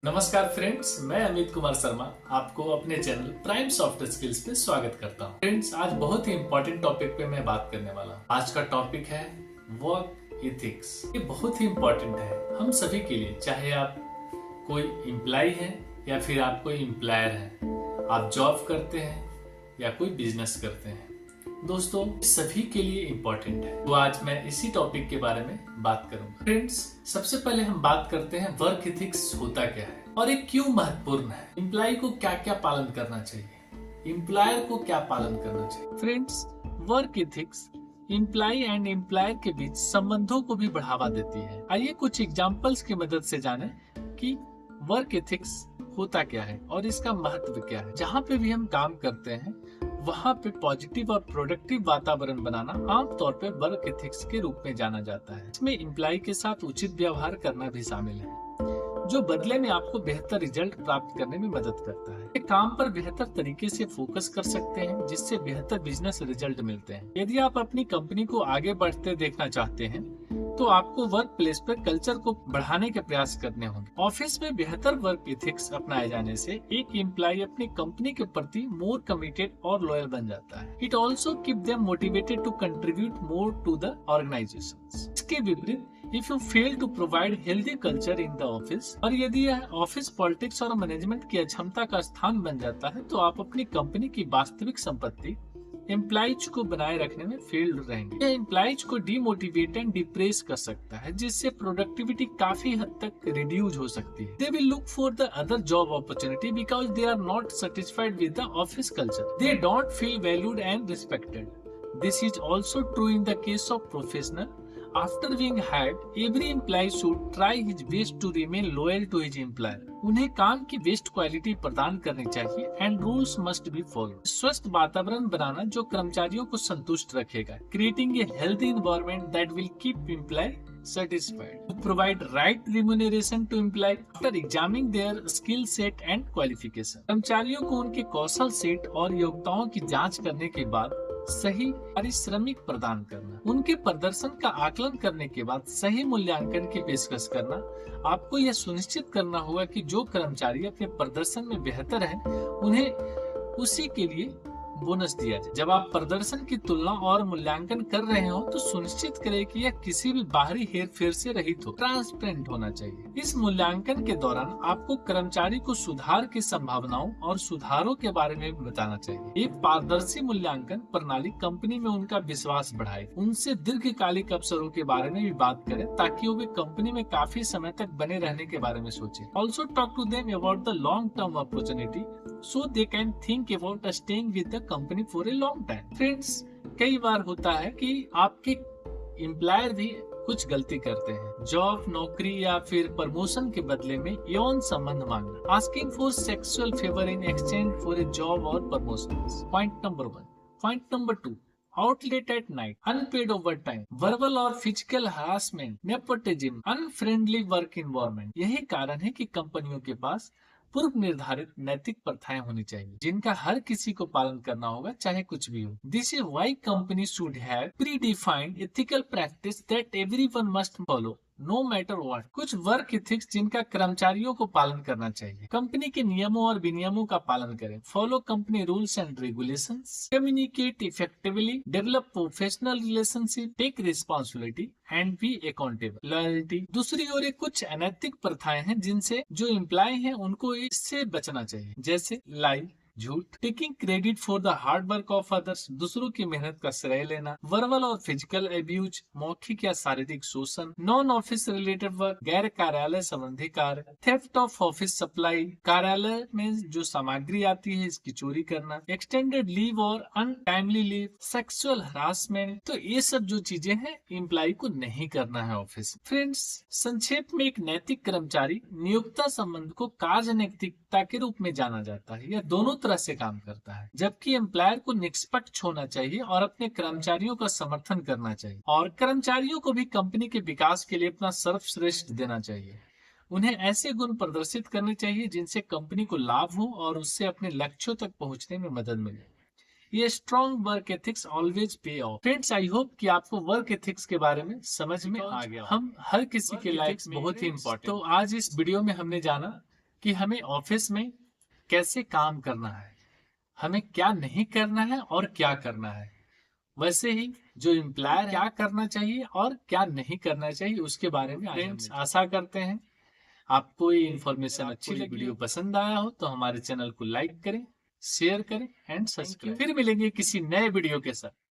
नमस्कार फ्रेंड्स, मैं अमित कुमार शर्मा आपको अपने चैनल प्राइम सॉफ्ट स्किल्स पे स्वागत करता हूँ। फ्रेंड्स, आज बहुत ही इंपॉर्टेंट टॉपिक पे मैं बात करने वाला हूँ। आज का टॉपिक है वर्क एथिक्स। ये बहुत ही इंपॉर्टेंट है हम सभी के लिए, चाहे आप कोई एम्प्लॉय हैं या फिर आप कोई एम्प्लॉयर हैं, आप जॉब करते हैं या कोई बिजनेस करते हैं। दोस्तों, सभी के लिए इम्पोर्टेंट है, तो आज मैं इसी टॉपिक के बारे में बात करूंगा। फ्रेंड्स, सबसे पहले हम बात करते हैं वर्क एथिक्स होता क्या है और ये क्यों महत्वपूर्ण है। एम्प्लॉय को क्या क्या पालन करना चाहिए, एम्प्लॉयर को क्या पालन करना चाहिए। Friends, work ethics employ and employer के बीच संबंधों को भी बढ़ावा देती है। आइए कुछ एग्जांपल्स की मदद से जानें कि वर्क एथिक्स होता क्या है और इसका महत्व क्या है। जहाँ पे भी हम काम करते हैं वहाँ पे पॉजिटिव और प्रोडक्टिव वातावरण बनाना आमतौर पे वर्क एथिक्स के रूप में जाना जाता है। इसमें एम्प्लॉय के साथ उचित व्यवहार करना भी शामिल है, जो बदले में आपको बेहतर रिजल्ट प्राप्त करने में मदद करता है। एक काम पर बेहतर तरीके से फोकस कर सकते हैं, जिससे बेहतर बिजनेस रिजल्ट मिलते हैं। यदि आप अपनी कंपनी को आगे बढ़ते देखना चाहते हैं तो आपको वर्क प्लेस पर कल्चर को बढ़ाने के प्रयास करने होंगे। ऑफिस में बेहतर वर्क एथिक्स अपनाए जाने से एक एम्प्लॉय अपनी कंपनी के प्रति मोर कमिटेड और लॉयल बन जाता है। It also keep them motivated to contribute more to the organisation. इसके विपरीत, if you fail to provide healthy culture in the office, और यदि यह ऑफिस पॉलिटिक्स और मैनेजमेंट की अक्षमता का स्थान बन जाता है, तो आप अपनी कंपनी की वास्तविक संपत्ति एम्प्लॉइज को बनाए रखने में फेल रहेंगे। यह एम्प्लॉइज को डिमोटिवेट एंड डिप्रेस कर सकता है, जिससे प्रोडक्टिविटी काफी हद तक रिड्यूस हो सकती है। They will look for the other job opportunity because they are not satisfied with the office culture. They don't feel valued and respected. This is also true in the case of professional. After being hired, every employee should try his best to remain loyal to his employer. उन्हें काम की best quality प्रदान करनी चाहिए and rules must be follow. स्वस्थ वातावरण बनाना जो कर्मचारियों को संतुष्ट रखेगा। Creating a healthy environment that will keep employ satisfied. To provide right remuneration to employee after examining their skill set and qualification. कर्मचारियों को उनके कौशल सेट और योग्यताओं की जांच करने के बाद सही पारिश्रमिक प्रदान करना। उनके प्रदर्शन का आकलन करने के बाद सही मूल्यांकन की पेशकश करना। आपको यह सुनिश्चित करना होगा कि जो कर्मचारी अपने प्रदर्शन में बेहतर है उन्हें उसी के लिए बोनस दिया जाए। जब आप प्रदर्शन की तुलना और मूल्यांकन कर रहे हो तो सुनिश्चित करें कि यह किसी भी बाहरी हेरफेर से रहित हो, ट्रांसपेरेंट होना चाहिए। इस मूल्यांकन के दौरान आपको कर्मचारी को सुधार की संभावनाओं और सुधारों के बारे में बताना चाहिए। एक पारदर्शी मूल्यांकन प्रणाली कंपनी में उनका विश्वास बढ़ाए। उनसे दीर्घकालिक अवसरों के बारे में भी बात करें ताकि वो कंपनी में काफी समय तक बने रहने के बारे में सोचे। Also talk to them about the long term opportunity so they can think about staying with the company for a long time. Friends, कई बार होता है कि आपके एम्प्लॉयर भी कुछ गलती करते हैं। जॉब, नौकरी या फिर प्रमोशन के बदले में यौन संबंध मांगना। Asking for sexual favour in exchange for a job और promotion. Point number 1। Point number 2, out late at night, unpaid overtime, verbal और physical harassment, nepotism, unfriendly work environment। यही कारण है कि कंपनियों के पास पूर्व निर्धारित नैतिक प्रथाएं होनी चाहिए, जिनका हर किसी को पालन करना होगा, चाहे कुछ भी हो। This is why company should have predefined ethical practice that everyone must follow no matter what. कुछ वर्क एथिक्स जिनका कर्मचारियों को पालन करना चाहिए। कंपनी के नियमों और विनियमों का पालन करें। Follow company rules and regulations, communicate effectively, develop professional relationship, take responsibility and be accountable. Loyalty. दूसरी ओर एक कुछ अनैतिक प्रथाएं हैं जिनसे जो एम्प्लॉय हैं उनको इससे बचना चाहिए, जैसे लाई, झूठ, taking credit for the hard work of others, दूसरों की मेहनत का श्रेय लेना, वर्बल और फिजिकल एब्यूज, मौखिक या शारीरिक शोषण, नॉन ऑफिस रिलेटेड वर्क, गैर कार्यालय संबंधी कार्य, थेफ्ट ऑफ ऑफिस सप्लाई, कार्यालय में जो सामग्री आती है इसकी चोरी करना, एक्सटेंडेड लीव और अनटाइमली लीव, सेक्सुअल हरासमेंट। तो ये सब जो चीजें हैं एम्प्लॉय को नहीं करना है ऑफिस। फ्रेंड्स, संक्षेप में एक नैतिक कर्मचारी नियोक्ता संबंध को कार्य नैतिकता के रूप में जाना जाता है। यह दोनों तरह से काम करता है, जबकि एम्प्लॉयर को निष्पक्ष होना चाहिए और अपने कर्मचारियों का समर्थन करना चाहिए, और कर्मचारियों को भी कंपनी के विकास के लिए अपना सर्वश्रेष्ठ देना चाहिए। उन्हें ऐसे गुण प्रदर्शित करने चाहिए जिनसे कंपनी को लाभ हो और उससे अपने लक्ष्यों तक पहुंचने में मदद मिले। ये स्ट्रॉन्ग वर्क एथिक्स ऑलवेज पे ऑफ। फ्रेंड्स, आई होप कि आपको वर्क एथिक्स के बारे में समझ में आ गया। हम हर किसी के लाइफ बहुत ही इम्पोर्टेंट। तो आज इस वीडियो में हमने जाना कि हमें ऑफिस में कैसे काम करना है, हमें क्या नहीं करना है और क्या करना है। वैसे ही जो एम्प्लॉयर क्या करना चाहिए और क्या नहीं करना चाहिए उसके बारे में फ्रेंड्स आशा करते हैं आपको ये इन्फॉर्मेशन अच्छी लगी। वीडियो पसंद आया हो तो हमारे चैनल को लाइक करें, शेयर करें एंड सब्सक्राइब। फिर मिलेंगे किसी नए वीडियो के साथ।